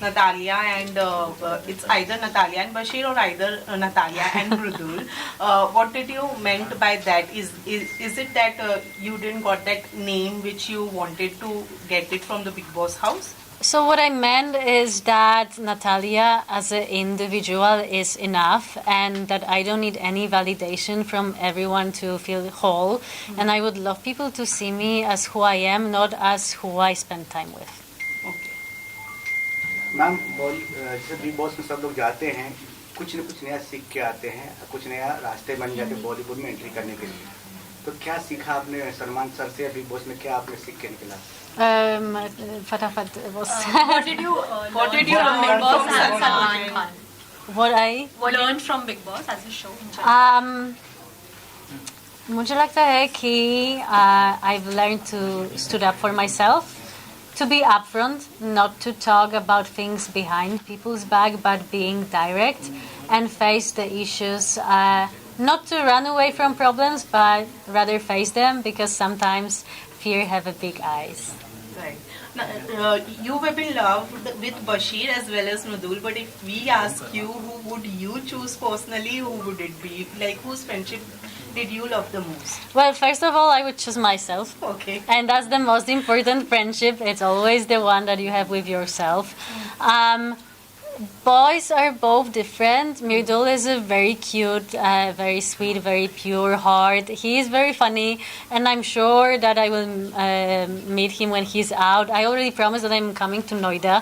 Natalia and it's either Natalia and Basheer or either Natalia and Mridul. What did you meant by that? Is it that you didn't got that name which you wanted to get it from the Bigg Boss house? So what I meant is that Natalia as an individual is enough, and that I don't need any validation from everyone to feel whole. Mm-hmm. And I would love people to see me as who I am, not as who I spend time with. Okay. Ma'am जैसे big boss में सब लोग जाते हैं, कुछ न कुछ नया सीख के आते हैं, कुछ नया रास्ते बन जाते हैं बॉलीवुड में एंट्री करने के लिए. तो क्या सीखा आपने सलमान सर से बिग बॉस में, क्या आपने सीख के निकला? फटाफट was what did you learn from Bigg Boss and Salman Khan? What I learned from Bigg Boss as a show in general? मुझे लगता है कि I've learned to stood up for myself, to be upfront, not to talk about things behind people's back, but being direct and face the issues. Not to run away from problems, but rather face them, because sometimes fear have a big eyes. Right. Now, you have been loved with Basheer as well as Mridul, but if we ask you, who would you choose personally, who would it be? Like, whose friendship did you love the most? Well, first of all, I would choose myself. Okay. And that's the most important friendship. It's always the one that you have with yourself. Boys are both different. Mridul is a very cute, very sweet, very pure heart. He is very funny, and I'm sure that I will meet him when he's out. I already promised that I'm coming to Noida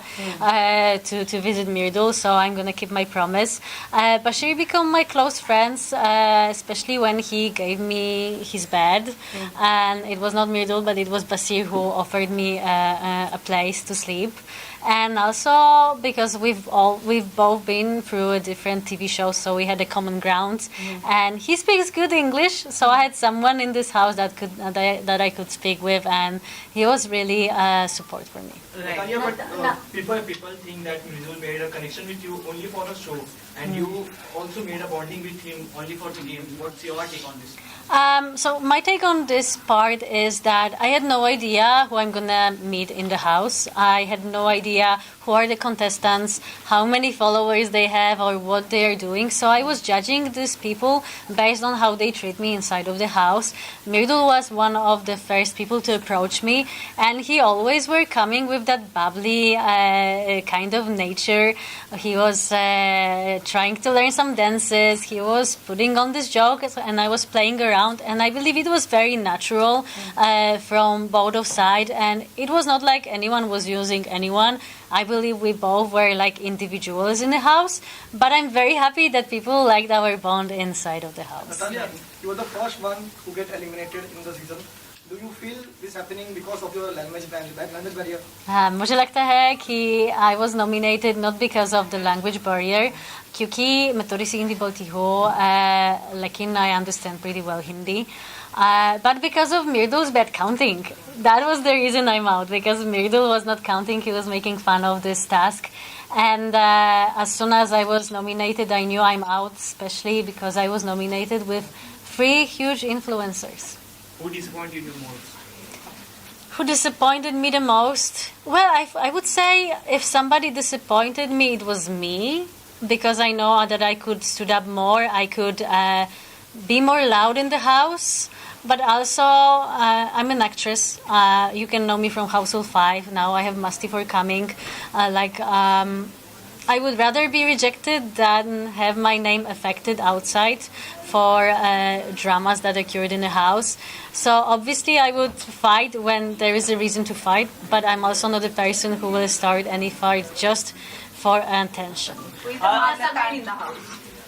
to visit Mridul, so I'm gonna keep my promise. Basheer became my close friends, especially when he gave me his bed, and it was not Mridul, but it was Basheer who offered me a place to sleep. And also because we've both been through a different TV shows, so we had a common ground. And he speaks good English, so I had someone in this house that I could speak with, and he was really support for me. Right. Tanya, but people think that Mridul made a connection with you only for a show, and you also made a bonding with him only for the game. What's your take on this? So my take on this part is that I had no idea who I'm gonna meet in the house. I had no idea who are the contestants, how many followers they have, or what they are doing. So I was judging these people based on how they treat me inside of the house. Mridul was one of the first people to approach me, and he always were coming with that bubbly kind of nature. He was trying to learn some dances. He was putting on this joke, and I was playing around, and I believe it was very natural from both of sides, and it was not like anyone was using anyone. I believe we both were like individuals in the house, but I'm very happy that people liked our bond inside of the house. Natalia, you were the first one who get eliminated in the season. Do you feel this happening because of your language barrier? मुझे लगता है कि I was nominated not because of the language barrier, क्योंकि मैं थोड़ी सी हिंदी बोलती हूँ, लेकिन I understand pretty well Hindi. But because of Mridul's bad counting. That was the reason I'm out, because Mridul was not counting. He was making fun of this task. And as soon as I was nominated, I knew I'm out, especially because I was nominated with 3 huge influencers. Who disappointed you most? Who disappointed me the most? Well, I would say if somebody disappointed me, it was me, because I know that I could stood up more. I could be more loud in the house. But also, I'm an actress. You can know me from Household 5. Now I have Musty for coming. I would rather be rejected than have my name affected outside for dramas that occurred in the house. So obviously I would fight when there is a reason to fight, but I'm also not the person who will start any fight just for attention. Who is the mastermind in the house?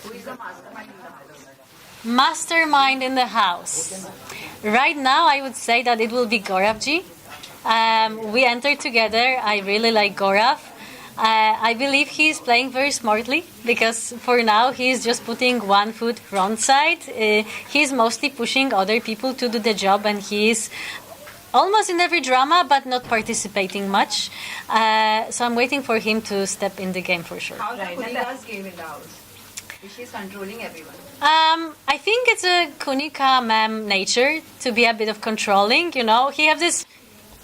Who is the mastermind in the house? Mastermind in the house. Right now, I would say that it will be Gaurav ji. We entered together. I really like Gaurav. I believe he's playing very smartly, because for now he's just putting one foot front side. He's mostly pushing other people to do the job, and he's almost in every drama, but not participating much. So I'm waiting for him to step in the game for sure. How's Kunika's game in the house? She's controlling everyone. I think it's a Kunika ma'am nature to be a bit of controlling. You know, he have this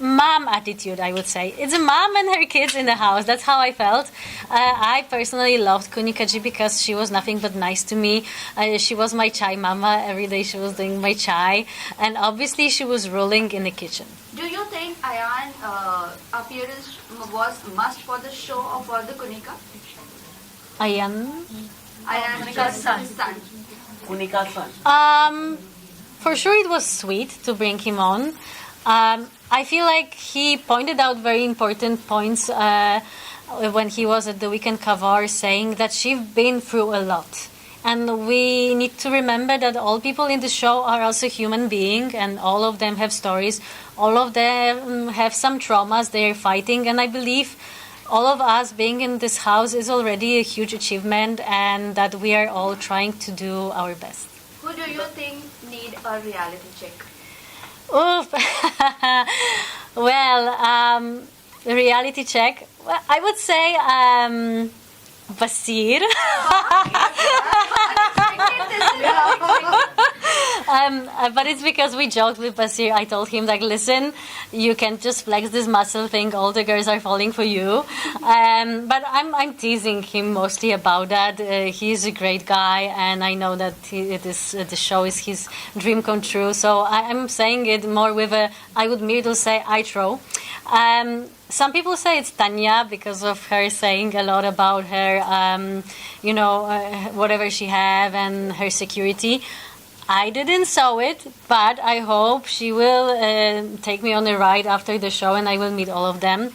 mom attitude, I would say. It's a mom and her kids in the house. That's how I felt. I personally loved Kunikaji because she was nothing but nice to me. She was my chai mama. Every day she was doing my chai. And obviously she was ruling in the kitchen. Do you think Ayan appearance was must for the show or for the Kunika? Ayan? Ayan's son. Kunika's son. For sure it was sweet to bring him on. I feel like he pointed out very important points when he was at the Weekend Kavar, saying that she's been through a lot. And we need to remember that all people in the show are also human beings, and all of them have stories. All of them have some traumas they're fighting, and I believe all of us being in this house is already a huge achievement, and that we are all trying to do our best. Who do you think need a reality check? Oof. Well, the reality check. Well, I would say Basheer. But it's because we joked with Basheer. I told him, like, listen, you can't just flex this muscle thing. All the girls are falling for you. But I'm teasing him mostly about that. He's a great guy, and I know that the show is his dream come true. So I'm saying it more with I would Mridul say I throw. Some people say it's Tanya because of her saying a lot about her, whatever she have and her security. I didn't saw it, but I hope she will take me on a ride after the show, and I will meet all of them.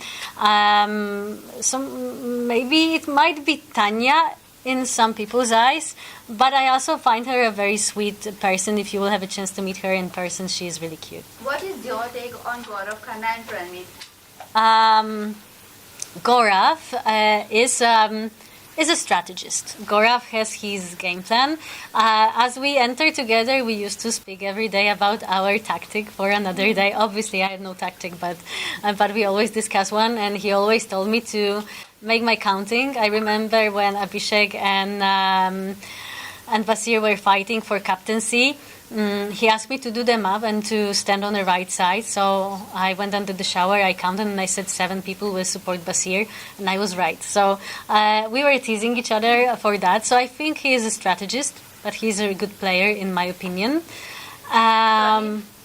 So maybe it might be Tanya in some people's eyes, but I also find her a very sweet person. If you will have a chance to meet her in person, she is really cute. What is your take on Gaurav Khanna and Pranit? Gaurav is a strategist. Gaurav has his game plan. As we enter together, we used to speak every day about our tactic for another day. Obviously, I had no tactic, but we always discuss one, and he always told me to make my counting. I remember when Abhishek and Basheer were fighting for captaincy. He asked me to do them up and to stand on the right side. So I went under the shower, I counted, and I said 7 people will support Basheer, and I was right. So we were teasing each other for that. So I think he is a strategist, but he's a good player in my opinion.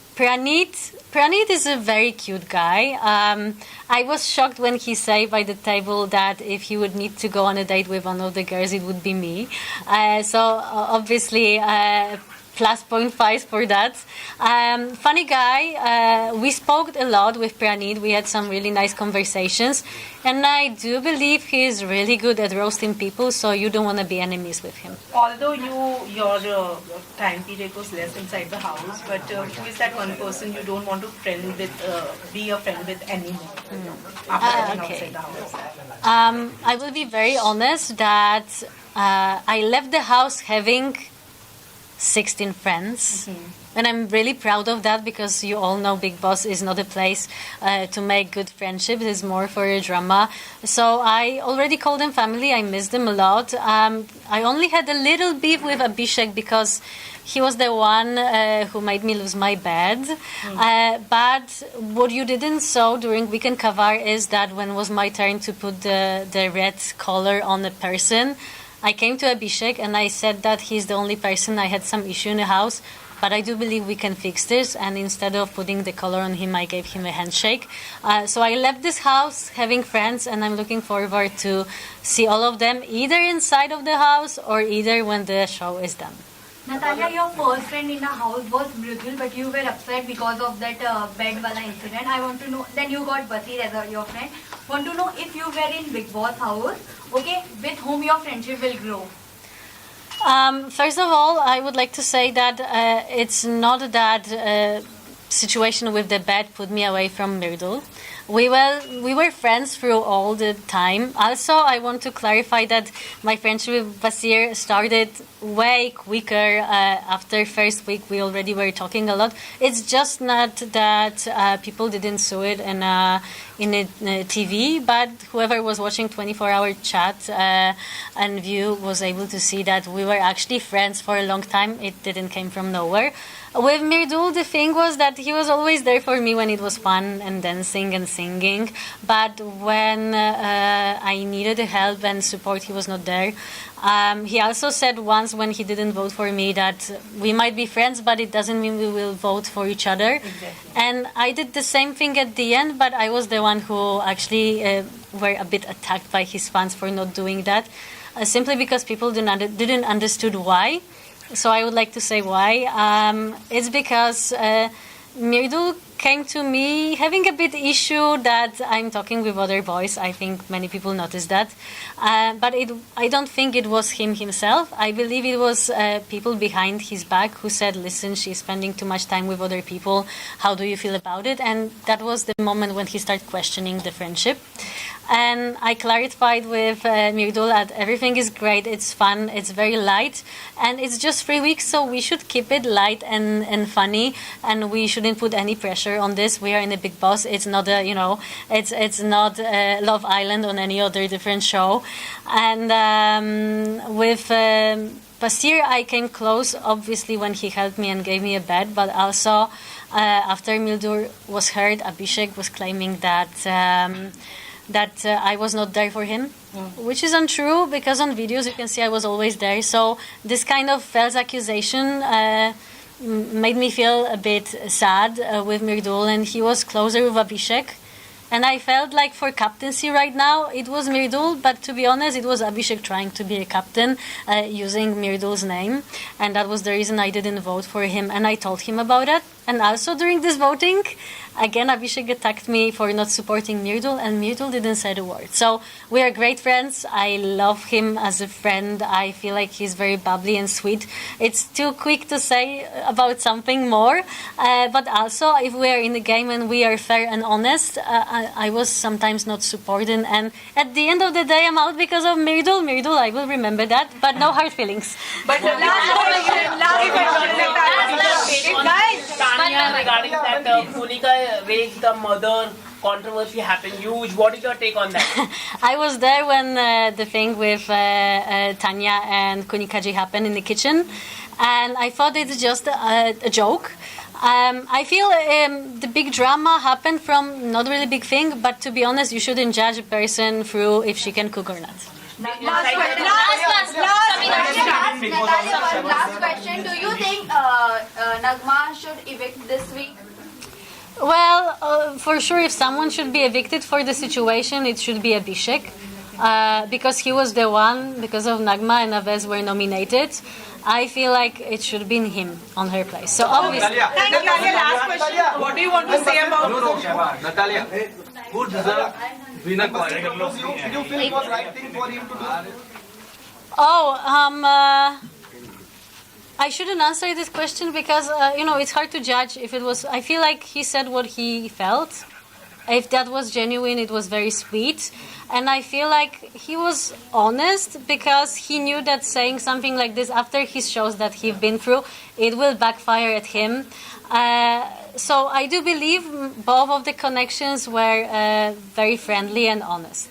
Pranit is a very cute guy. I was shocked when he said by the table that if he would need to go on a date with one of the girls, it would be me. So obviously plus 0.5 for that. Funny guy. We spoke a lot with Pranit. We had some really nice conversations. And I do believe he's really good at roasting people, so you don't want to be enemies with him. Although your time period was less inside the house, but who is that one person you don't want to be a friend with anymore after getting outside the house? I will be very honest that I left the house having 16 friends. And I'm really proud of that because you all know Bigg Boss is not a place to make good friendships. It's more for a drama. So I already called them family. I miss them a lot. I only had a little beef with Abhishek because he was the one who made me lose my bed. But what you didn't saw during Weekend Kavar is that when it was my turn to put the red collar on a person, I came to Abhishek and I said that he's the only person I had some issue in the house, but I do believe we can fix this. And instead of putting the collar on him, I gave him a handshake. So I left this house having friends, and I'm looking forward to see all of them either inside of the house or either when the show is done. Natalia, your first friend in the house was Mridul, but you were upset because of that bed wala incident. I want to know, then you got Basheer as your friend. Want to know if you were in Bigg Boss house, okay, with whom your friendship will grow? First of all, I would like to say that it's not that situation with the bed put me away from Mridul. We were friends through all the time. Also, I want to clarify that my friendship with Basheer started way quicker. After first week, we already were talking a lot. It's just not that people didn't see it in a TV, but whoever was watching 24-hour chat and view was able to see that we were actually friends for a long time. It didn't come from nowhere. With Mridul, the thing was that he was always there for me when it was fun and dancing and singing. But when I needed help and support, he was not there. He also said once when he didn't vote for me that we might be friends, but it doesn't mean we will vote for each other. Exactly. And I did the same thing at the end, but I was the one who actually were a bit attacked by his fans for not doing that, simply because people didn't understood why. So I would like to say why. It's because Mridul came to me having a bit issue that I'm talking with other boys. I think many people noticed that. But I don't think it was him himself. I believe it was people behind his back who said, listen, she's spending too much time with other people. How do you feel about it? And that was the moment when he started questioning the friendship. And I clarified with Mridul that everything is great, it's fun, it's very light, and it's just 3 weeks, so we should keep it light and funny, and we shouldn't put any pressure on this. We are in a Bigg Boss. It's not it's not Love Island on any other different show. And with Basheer, I came close, obviously, when he helped me and gave me a bed, but also after Mridul was hurt, Abhishek was claiming that I was not there for him, which is untrue because on videos you can see I was always there. So this kind of false accusation made me feel a bit sad with Mridul, and he was closer with Abhishek. And I felt like for captaincy right now, it was Mridul, but to be honest, it was Abhishek trying to be a captain using Mridul's name. And that was the reason I didn't vote for him. And I told him about it. And also during this voting, again, Abhishek attacked me for not supporting Mridul, and Mridul didn't say a word. So we are great friends. I love him as a friend. I feel like he's very bubbly and sweet. It's too quick to say about something more. But also, if we are in the game and we are fair and honest, I was sometimes not supported. And at the end of the day, I'm out because of Mridul. Mridul, I will remember that. But no hard feelings. But Tanya, regarding that Punika raped the mother controversy happened huge. What is your take on that? I was there when the thing with Tanya and Kunikaji happened in the kitchen, and I thought it's just a joke. I feel the big drama happened from not really big thing, but to be honest, you shouldn't judge a person through if she can cook or not. Last question. Do you think Nagma should evict this week? Well, for sure, if someone should be evicted for the situation, it should be Abhishek. Because he was the one, because of Nagma and Avez were nominated. I feel like it should have been him on her place. So obviously... Natalia, last question. What do you want to say about... Natalia, who deserves winner Did you feel it was right thing for him to do? I shouldn't answer this question because, it's hard to judge if it was... I feel like he said what he felt. If that was genuine, it was very sweet. And I feel like he was honest because he knew that saying something like this after his shows that he's been through, it will backfire at him. So I do believe both of the connections were very friendly and honest.